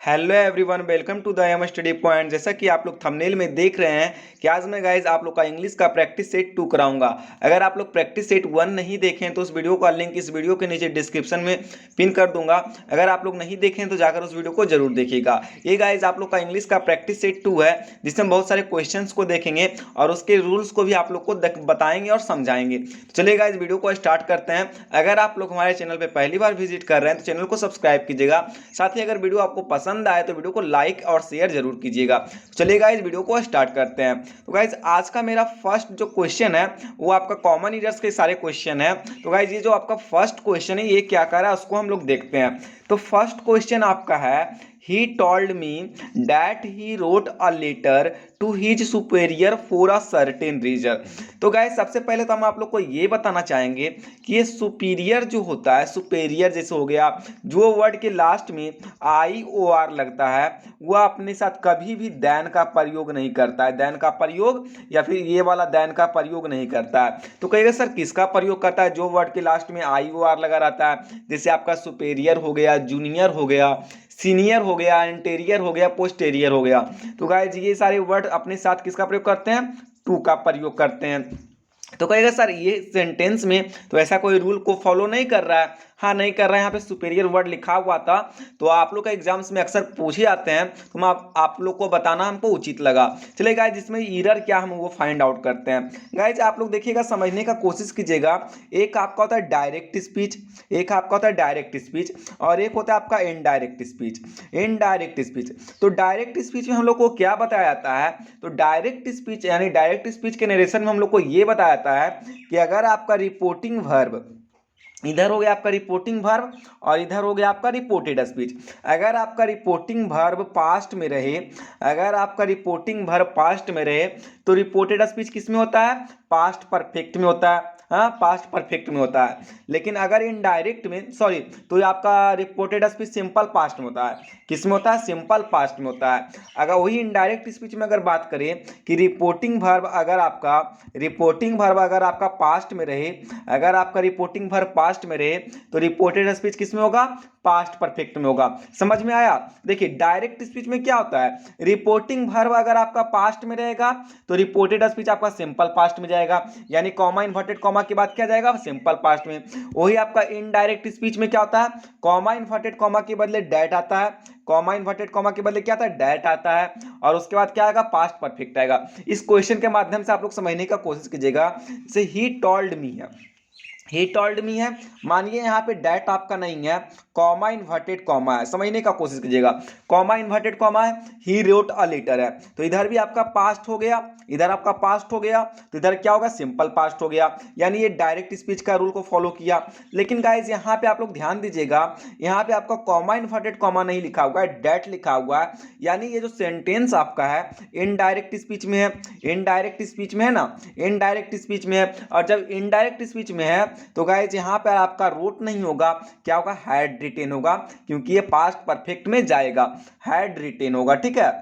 Hello everyone, welcome to the M study point. जैसा कि आप लोग थंबनेल में देख रहे हैं कि आज मैं गाइज आप लोग का इंग्लिश का प्रैक्टिस सेट 2 कराऊंगा। अगर आप लोग प्रैक्टिस सेट 1 नहीं देखें तो उस वीडियो का लिंक इस वीडियो के नीचे डिस्क्रिप्शन में पिन कर दूंगा। अगर आप लोग नहीं देखें तो जाकर उस वीडियो को जरूर देखिएगा। ये गाइज आप लोग का इंग्लिश का प्रैक्टिस सेट 2 है, जिसमें बहुत सारे क्वेश्चंस को देखेंगे और उसके रूल्स को भी आप लोग को बताएंगे और समझाएंगे। तो चलिए गाइज वीडियो को स्टार्ट करते हैं। अगर आप लोग हमारे चैनल पर पहली बार विजिट कर रहे हैं तो चैनल को सब्सक्राइब कीजिएगा। साथ ही अगर वीडियो आपको पसंद आए तो वीडियो को लाइक और शेयर जरूर कीजिएगा। चलिए गाइस वीडियो को स्टार्ट करते हैं। तो गाइस आज का मेरा फर्स्ट जो क्वेश्चन है वो आपका कॉमन ईयर्स के सारे क्वेश्चन है। तो गाइस ये जो आपका फर्स्ट क्वेश्चन है ये क्या कर रहा है उसको हम लोग देखते हैं। तो फर्स्ट क्वेश्चन आपका है He told me that he wrote a letter to his superior for a certain reason। तो गाइस सबसे पहले तो हम आप लोग को ये बताना चाहेंगे कि ये सुपीरियर जो होता है, सुपेरियर जैसे हो गया, जो वर्ड के लास्ट में IOR लगता है वह अपने साथ कभी भी देन का प्रयोग नहीं करता है। देन का प्रयोग या फिर ये वाला देन का प्रयोग नहीं करता है। तो कहेगा सर किसका प्रयोग करता है? जो वर्ड के लास्ट में IOR लगा रहता है, जैसे आपका सुपेरियर हो गया, जूनियर हो गया, सीनियर हो गया, इंटीरियर हो गया, पोस्टेरियर हो गया। तो गाइस ये सारे वर्ड अपने साथ किसका प्रयोग करते हैं? टू का प्रयोग करते हैं। तो कहेगा सर ये सेंटेंस में तो ऐसा कोई रूल को फॉलो नहीं कर रहा है। हाँ नहीं कर रहा है, यहाँ पे सुपेरियर वर्ड लिखा हुआ था तो आप लोग का एग्जाम्स में अक्सर पूछे जाते हैं, तो मैं आप लोग को बताना हमको उचित लगा। चलिए गाइज इसमें एरर क्या हम वो फाइंड आउट करते हैं। गाइज आप लोग देखिएगा, समझने का कोशिश कीजिएगा। एक आपका होता है डायरेक्ट स्पीच, एक आपका होता है डायरेक्ट स्पीच और एक होता है आपका इनडायरेक्ट स्पीच। इनडायरेक्ट स्पीच, तो डायरेक्ट स्पीच में हम लोग को क्या बताया जाता है? तो डायरेक्ट स्पीच यानी डायरेक्ट स्पीच के नरेशन में हम लोग को ये बताया जाता है कि अगर आपका रिपोर्टिंग वर्ब, इधर हो गया आपका रिपोर्टिंग वर्ब और इधर हो गया आपका रिपोर्टेड स्पीच। अगर आपका रिपोर्टिंग वर्ब पास्ट में रहे, अगर आपका रिपोर्टिंग वर्ब पास्ट में रहे तो रिपोर्टेड स्पीच किस में होता है? पास्ट परफेक्ट में होता है। हाँ पास्ट परफेक्ट में होता है। लेकिन अगर इनडायरेक्ट में सॉरी तो आपका रिपोर्टेड स्पीच सिंपल पास्ट में होता है। किस में होता है? सिंपल पास्ट में होता है। अगर वही इनडायरेक्ट स्पीच में अगर बात करें कि रिपोर्टिंग वर्ब अगर आपका पास्ट में रहे, अगर आपका रिपोर्टिंग वर्ब पास्ट में रहे तो रिपोर्टेड स्पीच किस में होगा? पास्ट परफेक्ट में होगा। समझ में आया? देखिए डायरेक्ट स्पीच में क्या होता है, रिपोर्टिंग वर्ब अगर आपका पास्ट में रहेगा तो रिपोर्टेड स्पीच आपका सिंपल पास्ट में जाएगा, यानी कॉमा इन्वर्टेड कॉमा के बाद क्या जाएगा? सिंपल पास्ट में। वही आपका इनडायरेक्ट स्पीच में क्या होता है, कॉमा इन्वर्टेड कॉमा के बदले डैट आता है, कॉमा इन्वर्टेड कॉमा के बदले क्या आता है? डैट आता है और उसके बाद क्या आएगा? पास्ट परफेक्ट आएगा। इस क्वेश्चन के माध्यम से आप लोग समझने का कोशिश कीजिएगा। जैसे ही टोल्ड मी है, ही टोल्ड मी है, मानिए यहाँ पे डैट आपका नहीं है, कॉमा इन्वर्टेड कॉमा है। समझने का कोशिश कीजिएगा, कॉमा इन्वर्टेड कॉमा है, ही रोट अ लेटर है, तो इधर भी आपका पास्ट हो गया, इधर आपका पास्ट हो गया, तो इधर क्या होगा? सिंपल पास्ट हो गया, यानी ये डायरेक्ट स्पीच का रूल को फॉलो किया। लेकिन गाइज यहाँ पे आप लोग ध्यान दीजिएगा, यहाँ पे आपका कॉमा इन्वर्टेड कॉमा नहीं लिखा हुआ है, डैट लिखा हुआ है, यानी ये जो सेंटेंस आपका है इनडायरेक्ट स्पीच में है। इनडायरेक्ट स्पीच में है ना, इनडायरेक्ट स्पीच में है। और जब इनडायरेक्ट स्पीच में है तो गाइज यहाँ पर आपका रोट नहीं होगा, क्या होगा? हैड रिटेन होगा, क्योंकि ये पास्ट परफेक्ट में जाएगा, हैड रिटेन होगा। ठीक है,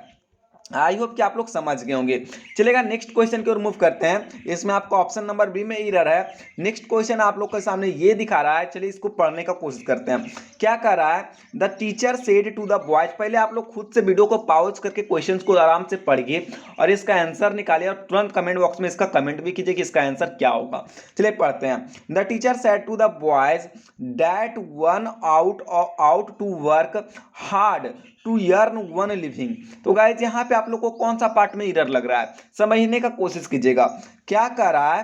आई होप कि आप लोग समझ गए होंगे। चलेगा नेक्स्ट क्वेश्चन की ओर मूव करते हैं। इसमें आपका ऑप्शन नंबर बी में एरर है। नेक्स्ट क्वेश्चन आप लोग के सामने ये दिखा रहा है, चलिए इसको पढ़ने का कोशिश करते हैं। क्या कह रहा है? The teacher said to the boys. पहले आप लोग खुद से वीडियो को पॉज करके क्वेश्चन को आराम से पढ़िए और इसका आंसर निकालिए और तुरंत कमेंट बॉक्स में इसका कमेंट भी कीजिए कि इसका आंसर क्या होगा। चलिए पढ़ते हैं। The teacher said to the boys that one ought to work hard to earn one living. तो गाइज यहाँ पे आप लोग को कौन सा पार्ट में एरर लग रहा है समझने का कोशिश कीजिएगा। क्या कर रहा है?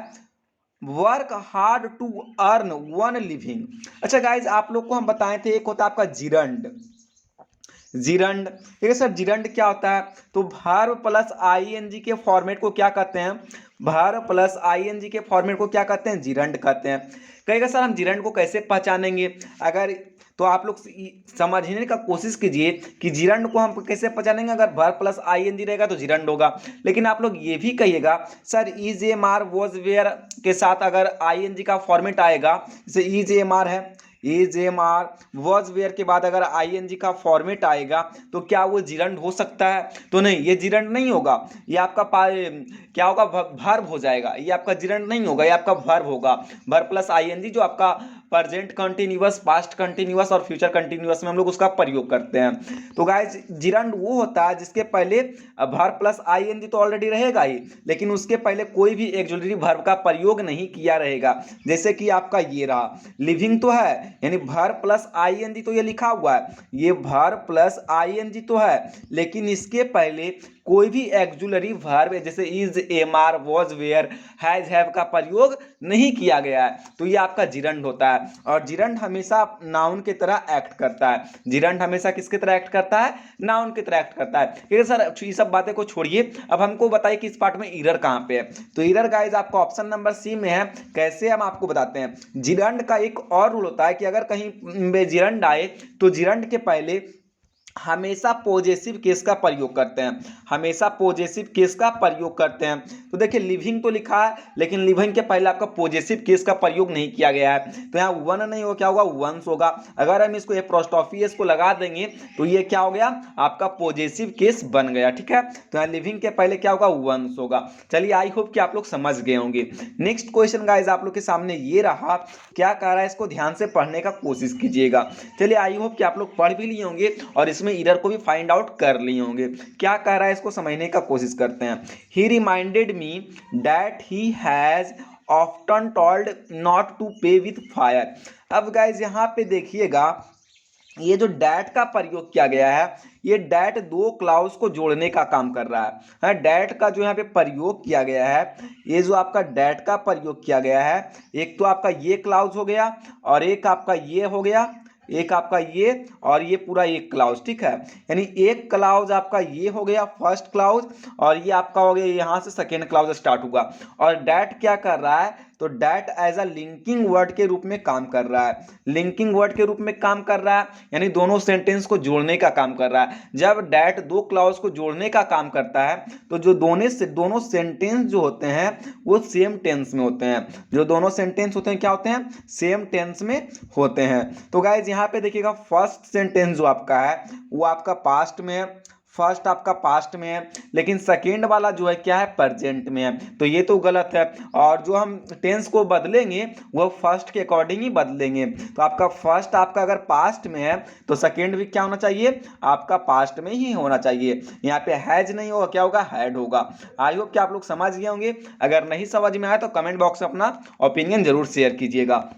Work hard to earn one living. अच्छा गाइज आप लोग को हम बताए थे, एक होता है आपका जिरंड। जिरंड, ठीक है सर, जिरंड क्या होता है? तो वर्ब प्लस आईएनजी के फॉर्मेट को क्या कहते हैं? वर्ब प्लस आईएनजी के फॉर्मेट को क्या कहते हैं? जिरंड कहते हैं। कहेगा सर हम जिरंड को कैसे पहचानेंगे? अगर तो आप लोग समझने का कोशिश कीजिए कि जिरंड को हम कैसे पहचानेंगे। अगर वर्ब प्लस आईएनजी रहेगा तो जिरंड होगा। लेकिन आप लोग ये भी कहिएगा sir is am are was were के साथ अगर आईएनजी का फॉर्मेट आएगा, जैसे इज एम आर है, is am are was were के बाद अगर आईएनजी का फॉर्मेट आएगा तो क्या वो जिरंड हो सकता है? तो नहीं, ये जिरंड नहीं होगा। ये आपका क्या होगा? वर्ब हो जाएगा। ये आपका जिरंड नहीं होगा, ये आपका वर्ब होगा। वर्ब प्लस आईएनजी जो आपका प्रेजेंट कंटिन्यूअस, पास्ट कंटिन्यूअस और फ्यूचर कंटिन्यूअस में हम लोग उसका प्रयोग करते हैं। तो गाइज जिरंड वो होता है जिसके पहले वर्ब प्लस आईएनजी तो ऑलरेडी रहेगा ही, लेकिन उसके पहले कोई भी ऑक्सिलरी वर्ब का प्रयोग नहीं किया रहेगा। जैसे कि आपका ये रहा, लिविंग तो है यानी वर्ब प्लस आईएनजी तो ये लिखा हुआ है, ये वर्ब प्लस आईएनजी तो है, लेकिन इसके पहले कोई भी ऑक्सिलरी वर्ब जैसे is, am are, was, were, has, have का प्रयोग नहीं किया गया है, तो ये आपका जिरंड होता है। और जिरंड हमेशा नाउन की तरह एक्ट करता है। जिरंड हमेशा किसकी तरह एक्ट करता है? नाउन की तरह एक्ट करता है। ठीक है सर, ये सब बातें को छोड़िए, अब हमको बताइए कि इस पार्ट में एरर कहाँ पे है। तो एरर गाइज आपका ऑप्शन नंबर सी में है। कैसे, हम आपको बताते हैं। जिरंड का एक और रूल होता है कि अगर कहीं में जिरंड आए तो जिरंड के पहले हमेशा पॉजेसिव केस का प्रयोग करते हैं, हमेशा पॉजेसिव केस का प्रयोग करते हैं। तो देखिए लिविंग तो लिखा है, लेकिन लिविंग के पहले आपका पॉजेसिव केस का प्रयोग नहीं किया गया है, तो यहाँ वन नहीं हो, क्या होगा? वंस होगा। अगर हम इसको एपोस्ट्रोफी एस को लगा देंगे तो ये क्या हो गया? आपका पॉजेसिव केस बन गया। ठीक है, तो यहाँ लिविंग के पहले क्या होगा? वंस होगा। चलिए, आई होप कि आप लोग समझ गए होंगे। नेक्स्ट क्वेश्चन गाइज आप लोग के सामने ये रहा, क्या कह रहा है, इसको ध्यान से पढ़ने का कोशिश कीजिएगा। चलिए, आई होप कि आप लोग पढ़ भी लिए होंगे और इसमें एरर को भी फाइंड आउट कर लिए होंगे। क्या कह रहा है, इसको समझने का कोशिश करते हैं। He reminded me that he has often told not to play with fire. अब गाइज यहाँ पे देखिएगा, ये जो डैट का प्रयोग किया गया है, ये डैट दो क्लाउज को जोड़ने का काम कर रहा है। डैट का जो यहाँ पे प्रयोग किया गया है, ये जो आपका डैट का प्रयोग किया गया है, एक तो आपका ये क्लाउज हो गया और एक आपका ये हो गया, एक आपका ये और ये पूरा एक क्लाउज। ठीक है, यानी एक क्लाउज आपका ये हो गया फर्स्ट क्लाउज और ये आपका हो गया यहाँ से सेकेंड क्लाउज स्टार्ट होगा। और डैट क्या कर रहा है? तो that as a linking word के रूप में काम कर रहा है, लिंकिंग वर्ड के रूप में काम कर रहा है, यानी दोनों सेंटेंस को जोड़ने का काम कर रहा है। जब डैट दो क्लाउज को जोड़ने का काम करता है तो जो दोनों सेंटेंस जो होते हैं वो सेम टेंस में होते हैं। जो दोनों सेंटेंस होते हैं क्या होते हैं? सेम टेंस में होते हैं। तो गाइज यहाँ पे देखिएगा, फर्स्ट सेंटेंस जो आपका है वो आपका पास्ट में है, फर्स्ट आपका पास्ट में है, लेकिन सेकेंड वाला जो है क्या है? प्रेजेंट में है, तो ये तो गलत है। और जो हम टेंस को बदलेंगे वो फर्स्ट के अकॉर्डिंग ही बदलेंगे। तो आपका फर्स्ट आपका अगर पास्ट में है तो सेकेंड भी क्या होना चाहिए? आपका पास्ट में ही होना चाहिए। यहाँ पे हैज नहीं होगा, क्या होगा? हैड होगा। आई होप कि आप लोग समझ गए होंगे। अगर नहीं समझ में आया तो कमेंट बॉक्स में अपना ओपिनियन जरूर शेयर कीजिएगा।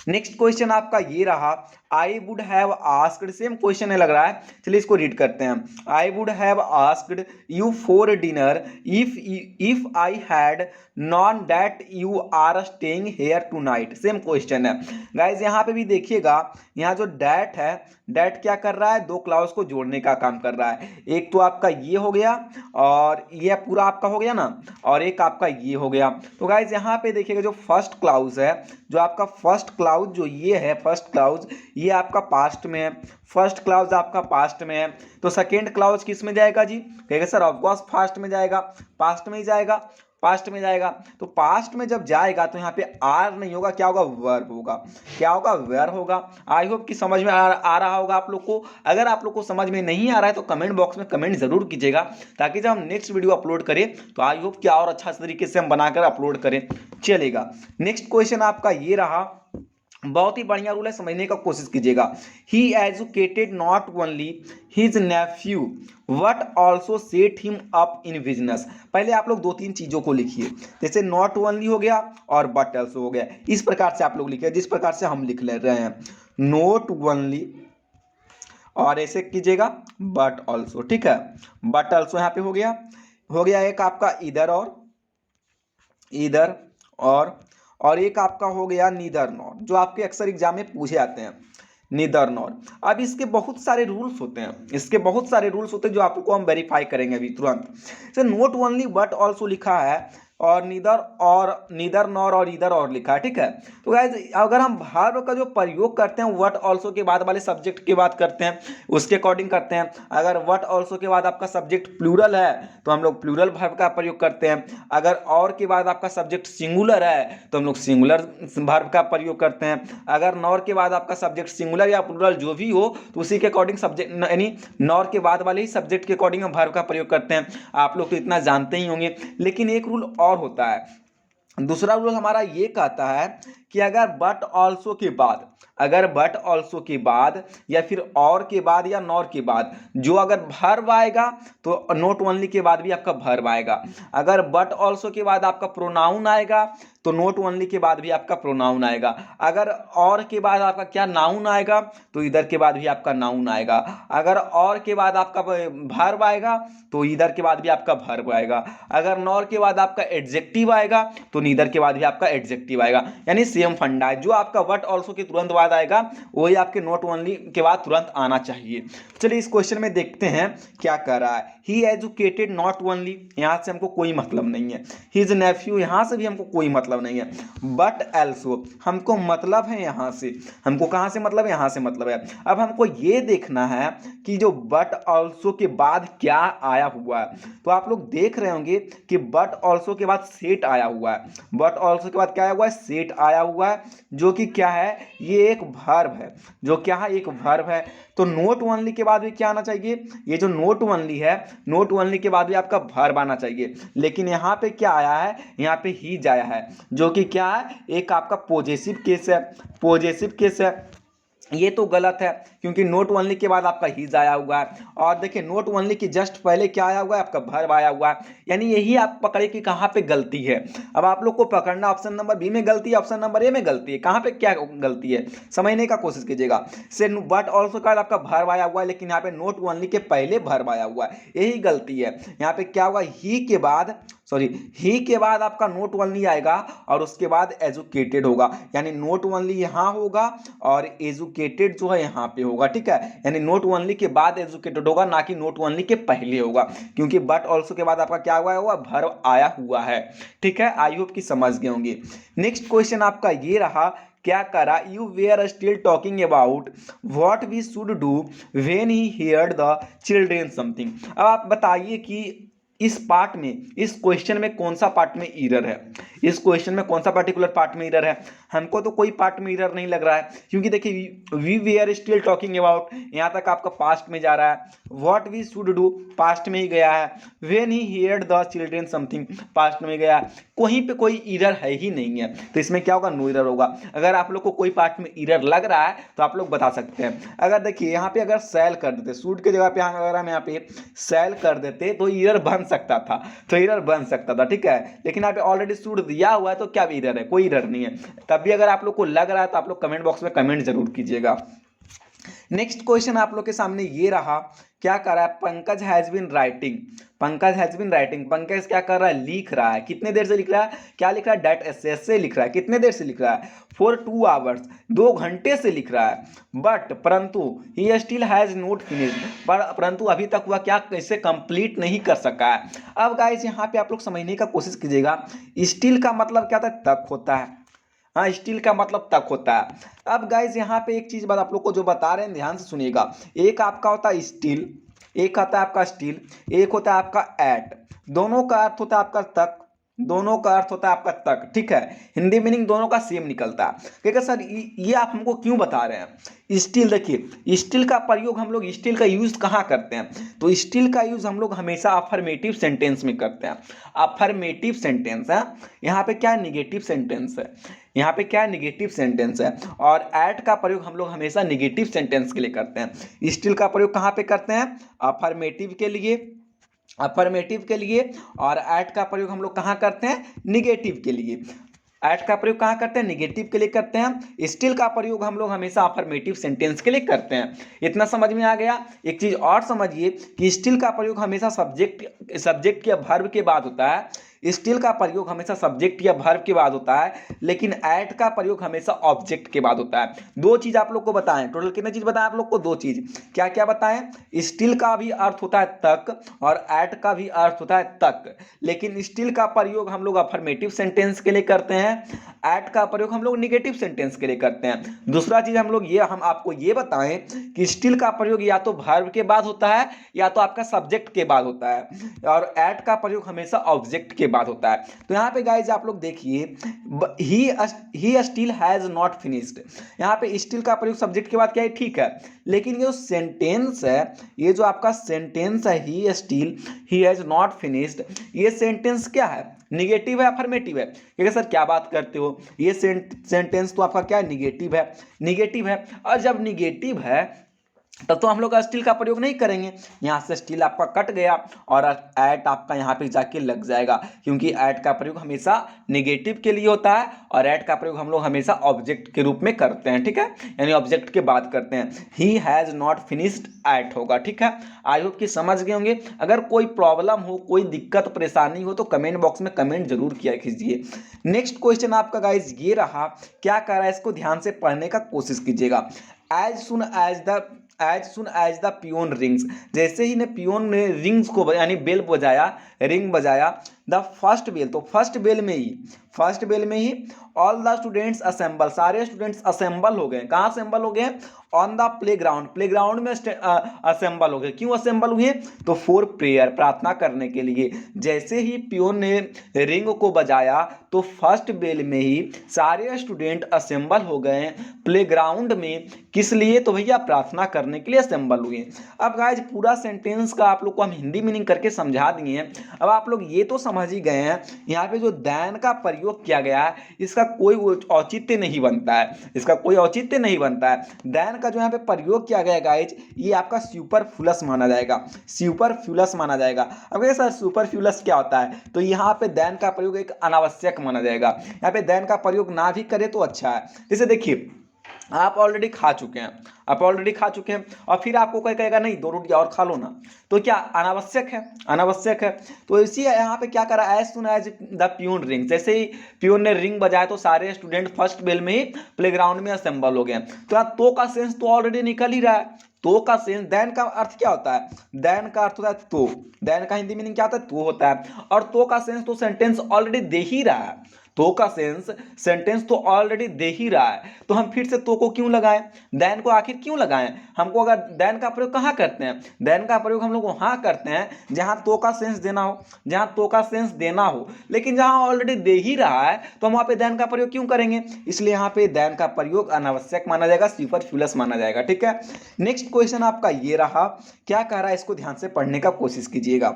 नेक्स्ट क्वेश्चन आपका ये रहा, I would have asked, same question है लग रहा है, चलिए इसको रीड करते हैं। I would have asked you for dinner if I had known that you are staying here tonight. Same question है गाइज। यहाँ पे भी देखिएगा, यहाँ जो डैट है, डैट क्या कर रहा है? दो क्लाउज को जोड़ने का काम कर रहा है। एक तो आपका ये हो गया और ये पूरा आपका हो गया ना, और एक आपका ये हो गया। तो गाइज यहाँ पे देखिएगा, जो फर्स्ट क्लाउज है, जो आपका फर्स्ट क्लाउज जो ये है, फर्स्ट क्लाउज ये आपका पास्ट में है, फर्स्ट क्लाउज आपका पास्ट में है, तो सेकेंड क्लाउज किस में जाएगा जी? कहेगा सर ऑफकोर्स फास्ट में जाएगा, पास्ट में ही जाएगा, पास्ट में जाएगा। तो पास्ट में जब जाएगा तो यहाँ पे आर नहीं होगा, क्या होगा? वर्ब होगा। क्या होगा? वेयर होगा। आई होप कि समझ में आ रहा होगा आप लोग को। अगर आप लोग को समझ में नहीं आ रहा है तो कमेंट बॉक्स में कमेंट जरूर कीजिएगा, ताकि जब हम नेक्स्ट वीडियो अपलोड करें तो आई होप कि और अच्छा तरीके से हम बनाकर अपलोड करें। चलेगा, नेक्स्ट क्वेश्चन आपका ये रहा, बहुत ही बढ़िया रूल है, समझने का कोशिश कीजिएगा। He educated not only his nephew but also set him up in business. पहले आप लोग दो तीन चीजों को लिखिए, जैसे नॉट ओनली हो गया और बट ऑल्सो हो गया, इस प्रकार से आप लोग लिखिए, जिस प्रकार से हम लिख ले रहे हैं, नॉट ओनली और ऐसे कीजिएगा बट ऑल्सो। ठीक है, बट ऑल्सो यहाँ पे हो गया एक आपका इधर और एक आपका हो गया नीदर नॉर, जो आपके अक्सर एग्जाम में पूछे जाते हैं, नीदर नॉर। अब इसके बहुत सारे रूल्स होते हैं, जो आपको हम वेरीफाई करेंगे अभी तुरंत। जैसे नोट ओनली बट ऑल्सो लिखा है और नीदर नॉर और इधर और लिखा है। ठीक है, तो गाइस अगर हम वर्ब का जो प्रयोग करते हैं व्हाट ऑल्सो के बाद वाले सब्जेक्ट की बात करते हैं, उसके अकॉर्डिंग करते हैं। अगर व्हाट ऑल्सो के बाद आपका सब्जेक्ट प्लूरल है तो हम लोग प्लूरल वर्ब का प्रयोग करते हैं। अगर और के बाद आपका सब्जेक्ट सिंगुलर है तो हम लोग सिंगुलर वर्ब का प्रयोग करते हैं। अगर नॉर के बाद आपका सब्जेक्ट सिंगुलर या प्लूरल जो भी हो तो उसी के अकॉर्डिंग सब्जेक्ट, यानी नॉर के बाद वाले ही सब्जेक्ट के अकॉर्डिंग हम वर्ब का प्रयोग करते हैं। आप लोग तो इतना जानते ही होंगे, लेकिन एक रूल और होता है। दूसरा रूल हमारा ये कहता है कि अगर बट ऑल्सो के बाद, अगर बट ऑल्सो के बाद या फिर और के बाद या नॉर के बाद जो अगर वर्ब आएगा तो नॉट ओनली के बाद भी आपका वर्ब आएगा। अगर बट ऑल्सो के बाद आपका प्रोनाउन आएगा तो नॉट ओनली के बाद भी आपका प्रोनाउन आएगा। अगर और के बाद आपका क्या नाउन आएगा तो इधर के बाद भी आपका नाउन आएगा। अगर और के बाद आपका वर्ब आएगा तो इधर के बाद भी आपका वर्ब आएगा। अगर नॉर के बाद आपका एडजेक्टिव आएगा तो नीदर के बाद भी आपका एडजेक्टिव आएगा। यानी सेम फंडा है, जो आपका व्हाट ऑल्सो के तुरंत बाद आएगा वही आपके नॉट ओनली के बाद तुरंत आना चाहिए। चलिए इस क्वेश्चन में देखते हैं क्या कर रहा है। ही एजुकेटेड नॉट ओनली, यहां से हमको कोई मतलब नहीं है। हिज नेफ्यू, यहां से भी हमको कोई मतलब नहीं है। बट एल्सो हमको मतलब है यहां से, हमको कहां से मतलब है, यहां से मतलब है। अब हमको ये देखना है कि जो बट ऑल्सो के बाद क्या आया हुआ है। तो आप लोग देख रहे होंगे कि बट ऑल्सो के बाद सेट आया हुआ है। बट ऑल्सो के बाद क्या आया हुआ है, सेट आया हुआ है, जो कि क्या है, ये एक वर्ब है, जो क्या है, एक वर्ब है। तो नोट ओनली के बाद भी क्या आना चाहिए, ये जो नोट ओनली है, नोट ओनली के बाद भी आपका वर्ब आना चाहिए। लेकिन यहाँ पे क्या आया है, यहाँ पे हीज आया है, जो कि क्या है, एक आपका पॉजेसिव केस है, पॉजेसिव केस है। ये तो गलत है क्योंकि नोट ओनली के बाद आपका हीज आया हुआ है। और देखिए नोट ओनली की जस्ट पहले क्या आया हुआ है, आपका वर्ब आया हुआ है। यानी यही आप पकड़े कि कहाँ पे गलती है। अब आप लोग को पकड़ना ऑप्शन नंबर बी में गलती है, ऑप्शन नंबर ए में गलती है, कहाँ पे क्या गलती है समझने का कोशिश कीजिएगा। से बट ऑल्सो का आपका वर्ब आया हुआ है, लेकिन यहाँ पे नोट ओनली के पहले वर्ब आया हुआ है, यही गलती है। यहाँ पे क्या हुआ, ही के बाद, सॉरी, ही के बाद आपका नोट ओनली आएगा और उसके बाद एजुकेटेड होगा। यानी नोट ओनली यहाँ होगा और एजुकेटेड जो है यहाँ पे होगा, ठीक है। यानी नोट ओनली के बाद एजुकेटेड होगा, ना कि नोट ओनली के पहले होगा, क्योंकि बट ऑल्सो के बाद आपका क्या हुआ होगा, वर्ब आया हुआ है, ठीक है। आई होप कि समझ गए होंगे। नेक्स्ट क्वेश्चन आपका ये रहा, क्या करा, you were still talking about what we should do when he heard the children something. अब आप बताइए कि इस पार्ट में, इस क्वेश्चन में कौन सा पार्ट में एरर है, इस क्वेश्चन में कौन सा पर्टिकुलर पार्ट में एरर है। हमको तो कोई पार्ट में एरर नहीं लग रहा है, क्योंकि देखिए we we are still talking about, यहाँ तक आपका पास्ट में जा रहा है। What we should do past में ही गया है। When he heard the children something past में गया है। कहीं पे कोई एरर है ही नहीं है, तो इसमें क्या होगा, नो एरर होगा। अगर आप लोग को कोई पार्ट में एरर लग रहा है तो आप लोग बता सकते हैं। अगर देखिए यहाँ पे अगर सेल कर देते, सूट की जगह पे अगर हम यहाँ पे सेल कर देते तो एरर बन सकता था, तो एरर बन सकता था, ठीक है। लेकिन यहाँ पे ऑलरेडी सूट दिया हुआ है तो क्या एरर है, कोई एरर नहीं है। तब भी अगर आप लोग को लग रहा है तो आप लोग कमेंट बॉक्स में कमेंट जरूर कीजिएगा। नेक्स्ट क्वेश्चन आप लोग के सामने ये रहा, क्या कर रहा है, Pankaj has been writing, Pankaj has been writing, Pankaj क्या कर रहा है, लिख रहा है। कितने देर से लिख रहा है, क्या लिख रहा है, डेट एस से लिख रहा है। कितने देर से लिख रहा है, फॉर 2 आवर्स, 2 घंटे से लिख रहा है। बट परंतु he still has not finished, परंतु अभी तक वह क्या कैसे कंप्लीट नहीं कर सका है। अब गाइस यहाँ पे आप लोग समझने का कोशिश कीजिएगा, स्टिल का मतलब क्या होता है, तक होता है। हाँ, स्टील का मतलब तक होता है। अब गाइज यहाँ पे एक चीज बात आप लोग को जो बता रहे हैं ध्यान से सुनिएगा। एक आपका होता है स्टील, एक आता है आपका स्टील, एक होता है आपका एट। दोनों का अर्थ होता है आपका तक, दोनों का अर्थ होता है आपका तक, ठीक है। हिंदी मीनिंग दोनों का सेम निकलता है। ठीक है सर, ये आप हमको क्यों बता रहे हैं। स्टील, देखिए स्टील का प्रयोग हम लोग, स्टील का यूज कहाँ करते हैं, तो स्टील का यूज हम लोग हमेशा अफर्मेटिव सेंटेंस में करते हैं। अफर्मेटिव सेंटेंस है, यहाँ पे क्या निगेटिव सेंटेंस है, यहाँ पे क्या निगेटिव सेंटेंस है। और एट का प्रयोग हम लोग हमेशा निगेटिव सेंटेंस के लिए करते हैं। स्टील का प्रयोग कहाँ पे करते हैं, अफर्मेटिव के लिए, अफर्मेटिव के लिए। और एट का प्रयोग हम लोग कहाँ करते हैं, निगेटिव के लिए। एट का प्रयोग कहाँ करते हैं, निगेटिव के लिए करते हैं। स्टिल का प्रयोग हम लोग हमेशा अफर्मेटिव सेंटेंस के लिए करते हैं। इतना समझ में आ गया। एक चीज और समझिए कि स्टिल का प्रयोग हमेशा सब्जेक्ट या वर्ब के बाद होता है। स्टिल का प्रयोग हमेशा सब्जेक्ट या वर्ब के बाद होता है, लेकिन एट का प्रयोग हमेशा ऑब्जेक्ट के बाद होता है। दो चीज आप लोग को बताएं, टोटल कितने चीज बताएं आप लोग को, दो चीज। क्या क्या बताएं, स्टिल का भी अर्थ होता है तक और एट का भी अर्थ होता है तक, लेकिन स्टिल का प्रयोग हम लोग अफर्मेटिव सेंटेंस के लिए करते हैं, एट का प्रयोग हम लोग निगेटिव सेंटेंस के लिए करते हैं। दूसरा चीज हम आपको ये बताएं कि स्टिल का प्रयोग या तो वर्ब के बाद होता है या तो आपका सब्जेक्ट के बाद होता है, और एट का प्रयोग हमेशा ऑब्जेक्ट के बाद होता है। तो यहाँ पे गाइज आप लोग देखिए, he still has not finished, यहाँ पे स्टिल का प्रयोग सब्जेक्ट के बाद क्या है, ठीक है, लेकिन ये जो सेंटेंस है, ये जो आपका सेंटेंस है he still he has not finished, ये सेंटेंस क्या है, निगेटिव है अफर्मेटिव है? क्योंकि सर क्या बात करते हो, ये सेंटेंस तो आपका क्या है, निगेटिव है, निगेटिव है। और जब निगेटिव है तब तो हम लोग स्टिल का प्रयोग नहीं करेंगे, यहाँ से स्टिल आपका कट गया और एट आपका यहाँ पे जाके लग जाएगा, क्योंकि एट का प्रयोग हमेशा नेगेटिव के लिए होता है और एट का प्रयोग हम लोग हमेशा ऑब्जेक्ट के रूप में करते हैं, ठीक है, यानी ऑब्जेक्ट के बाद करते हैं। He has not finished at होगा, ठीक है। आई होप कि समझ गए होंगे। अगर कोई प्रॉब्लम हो, कोई दिक्कत परेशानी हो तो कमेंट बॉक्स में कमेंट जरूर किया कीजिए। नेक्स्ट क्वेश्चन आपका गाइज ये रहा, क्या कर रहा है, इसको ध्यान से पढ़ने का कोशिश कीजिएगा। As soon as the peon rings, जैसे ही ने पियोन ने रिंग्स को यानी बेल बजाया, रिंग बजाया, द फर्स्ट बेल, तो फर्स्ट बेल में ही ऑल द स्टूडेंट्स असेंबल, सारे स्टूडेंट्स असेंबल हो गए। कहाँ असेंबल हो गए? ऑन द प्लेग्राउंड में असेंबल हो गए। क्यों असेंबल हुए? तो फॉर प्रेयर, प्रार्थना करने के लिए। जैसे ही पियोन ने रिंग को बजाया तो फर्स्ट बेल में ही सारे स्टूडेंट असेंबल हो गए प्लेग्राउंड में। किस लिए? तो भैया प्रार्थना करने के लिए असेंबल हुए। अब गाइज पूरा सेंटेंस का आप लोग को हम हिंदी मीनिंग करके समझा दिए हैं। अब आप लोग ये तो समझ ही गए हैं, यहाँ पे जो देन का प्रयोग किया गया है इसका कोई औचित्य नहीं बनता है, इसका कोई औचित्य नहीं बनता है। देन का जो यहाँ पे प्रयोग किया गया गाइज, ये आपका सुपरफ्लूअस माना जाएगा, सुपरफ्लूअस माना जाएगा। अब कहिए सर सुपरफ्लूअस क्या होता है? तो यहाँ पे देन का प्रयोग एक अनावश्यक माना जाएगा। यहाँ पे देन का प्रयोग ना भी करे तो अच्छा है। जैसे देखिए आप ऑलरेडी खा चुके हैं, और फिर आपको कोई कहेगा नहीं 2 रोटी और खा लो ना, तो क्या अनावश्यक है। तो इसी यहाँ पे क्या करा, as soon as the peon ring, जैसे ही प्यून ने रिंग बजाया तो सारे स्टूडेंट फर्स्ट बेल में ही प्लेग्राउंड में असेंबल हो गए। तो यहाँ तो का सेंस तो ऑलरेडी निकल ही रहा है। तो का सेंस, देन का अर्थ क्या होता है? देन का अर्थ होता है तो, देन का हिंदी मीनिंग क्या होता है? तो होता है। और तो का सेंस तो सेंटेंस ऑलरेडी दे ही रहा है, तो का सेंस सेंटेंस तो ऑलरेडी दे ही रहा है, तो हम फिर से तो को क्यों लगाएं? देन को आखिर क्यों लगाएं? हमको अगर देन का प्रयोग कहाँ करते हैं? देन का प्रयोग हम लोग वहां करते हैं जहां तो का सेंस देना हो, लेकिन जहां ऑलरेडी दे ही रहा है तो हम वहां पे देन का प्रयोग क्यों करेंगे? इसलिए यहाँ पे देन का प्रयोग अनावश्यक माना जाएगा, सुपरफ्लूअस माना जाएगा, ठीक है। नेक्स्ट क्वेश्चन आपका ये रहा, क्या कह रहा है, इसको ध्यान से पढ़ने का कोशिश कीजिएगा।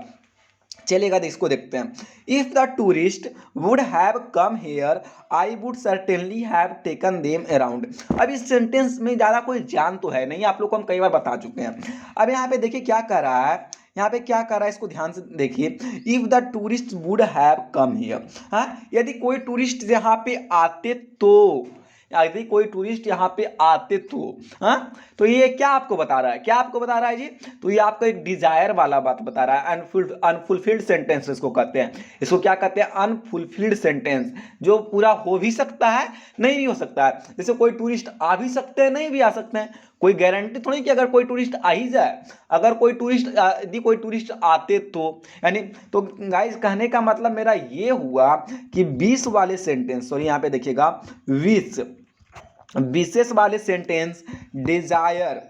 चलेगा, इसको देखते हैं। If the tourist would have come here I would certainly have taken them around. अब इस सेंटेंस में ज़्यादा कोई जान तो है नहीं, आप लोग को हम कई बार बता चुके हैं। अब यहाँ पे देखिए क्या कर रहा है, यहाँ पे क्या कर रहा है, इसको ध्यान से देखिए। If the tourist would have come here, हाँ, यदि कोई टूरिस्ट यहाँ पे आते तो, यदि कोई टूरिस्ट यहाँ पे आते तो, हाँ, तो ये क्या आपको बता रहा है, क्या आपको बता रहा है जी? तो ये आपको एक डिजायर वाला बात बता रहा है। अनफुलफिल्ड सेंटेंस इसको कहते हैं। इसको क्या कहते हैं? अनफुलफिल्ड सेंटेंस, जो पूरा हो भी सकता है नहीं भी हो सकता है। जैसे कोई टूरिस्ट आ भी सकते हैं, नहीं भी आ सकते हैं, कोई गारंटी थोड़ी कि अगर कोई टूरिस्ट आ ही जाए। अगर कोई टूरिस्ट, यदि कोई टूरिस्ट आते तो, यानी तो गाइस कहने का मतलब मेरा ये हुआ कि 20 वाले सेंटेंस, सॉरी यहाँ पे देखिएगा 20 विशेष वाले सेंटेंस डिजायर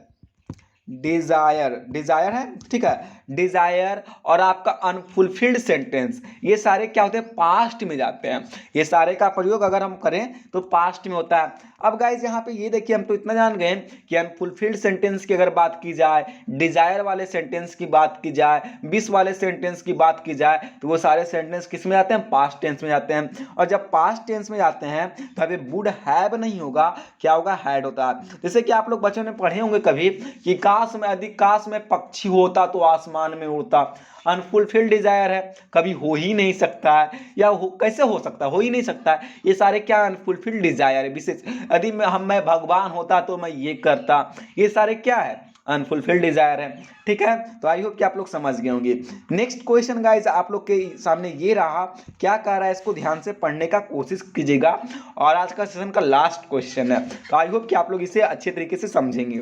है, ठीक है, डिजायर और आपका अनफुलफिल्ड सेंटेंस, ये सारे क्या होते हैं? पास्ट में जाते हैं। ये सारे का प्रयोग अगर हम करें तो पास्ट में होता है। अब गाइज यहाँ पे ये देखिए, हम तो इतना जान गए कि अनफुलफिल्ड सेंटेंस की अगर बात की जाए, डिजायर वाले सेंटेंस की बात की जाए, 20 वाले सेंटेंस की बात की जाए, तो वो सारे सेंटेंस किस में जाते हैं? पास्ट टेंस में जाते हैं। और जब पास्ट टेंस में जाते हैं तो अभी वुड हैव नहीं होगा, क्या होगा? हैड होता है। जैसे कि आप लोग बच्चों ने पढ़े होंगे कभी कि काश में पक्षी होता तो आसमान में उड़ता। अनफुलफिल्ड डिजायर है, कभी हो ही नहीं सकता है, या कैसे हो सकता है? हो ही नहीं सकता है। ये सारे क्या? अनफुलफिल्ड डिजायर है। विशेष यदि मैं भगवान होता तो मैं ये करता, ये सारे क्या है? अनफुलफिल्ड डिजायर है, ठीक है। तो आई होप कि आप लोग समझ गए होंगे। नेक्स्ट क्वेश्चन गाइस आप लोग के सामने ये रहा, क्या कह रहा है, इसको ध्यान से पढ़ने का कोशिश कीजिएगा, और आज का सेशन का लास्ट क्वेश्चन है, तो आई होप कि आप लोग इसे अच्छे तरीके से समझेंगे।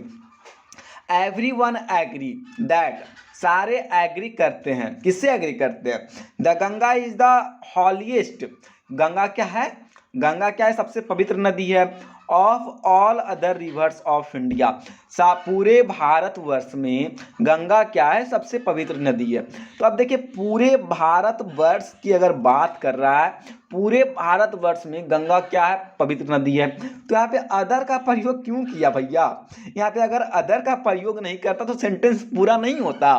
एवरीवन एग्री दैट, सारे एग्री करते हैं, किससे एग्री करते हैं? The Ganga is the holiest, Ganga क्या है? गंगा क्या है? सबसे पवित्र नदी है। Of all other rivers of India. पूरे भारतवर्ष में गंगा क्या है, सबसे पवित्र नदी है। तो अब देखिए पूरे भारतवर्ष की अगर बात कर रहा है, पूरे भारतवर्ष में गंगा क्या है, पवित्र नदी है। तो यहाँ पे अदर का प्रयोग क्यों किया भैया? यहाँ पे अगर अदर का प्रयोग नहीं करता तो सेंटेंस पूरा नहीं होता।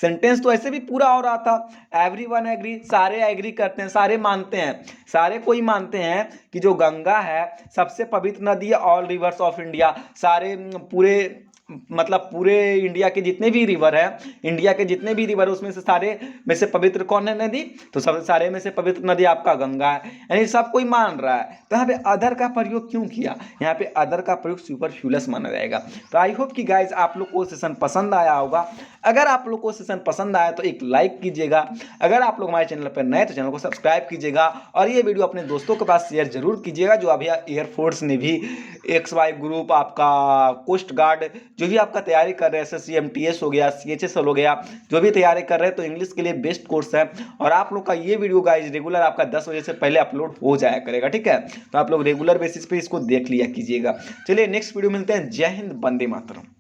सेंटेंस तो ऐसे भी पूरा हो रहा था। एवरीवन एग्री, सारे एग्री करते हैं, सारे मानते हैं, सारे कोई मानते हैं कि जो गंगा है सबसे पवित्र नदी है, ऑल रिवर्स ऑफ इंडिया। सारे पूरे मतलब पूरे इंडिया के जितने भी रिवर है, इंडिया के जितने भी रिवर है उसमें से सारे में से पवित्र कौन है नदी? तो सब सारे में से पवित्र नदी आपका गंगा है, यानी सब कोई मान रहा है। तो यहाँ पे अदर का प्रयोग क्यों किया? यहाँ पे अदर का प्रयोग सुपरफ्लूअस माना जाएगा। तो आई होप कि गाइज आप लोग को सेशन पसंद आया होगा। अगर आप लोग को सेशन पसंद आया तो एक लाइक कीजिएगा। अगर आप लोग हमारे चैनल पर नए तो चैनल को सब्सक्राइब कीजिएगा और ये वीडियो अपने दोस्तों के पास शेयर जरूर कीजिएगा जो अभी एयरफोर्स ने भी XY ग्रुप, आपका कोस्ट गार्ड, जो भी आपका तैयारी कर रहे हैं, SSC MTS हो गया, CHSL हो गया, जो भी तैयारी कर रहे हैं, तो इंग्लिश के लिए बेस्ट कोर्स है। और आप लोग का ये वीडियो गाइज रेगुलर आपका 10 बजे से पहले अपलोड हो जाया करेगा, ठीक है? तो आप लोग रेगुलर बेसिस पे इसको देख लिया कीजिएगा। चलिए नेक्स्ट वीडियो मिलते हैं। जय हिंद, वंदे मातरम।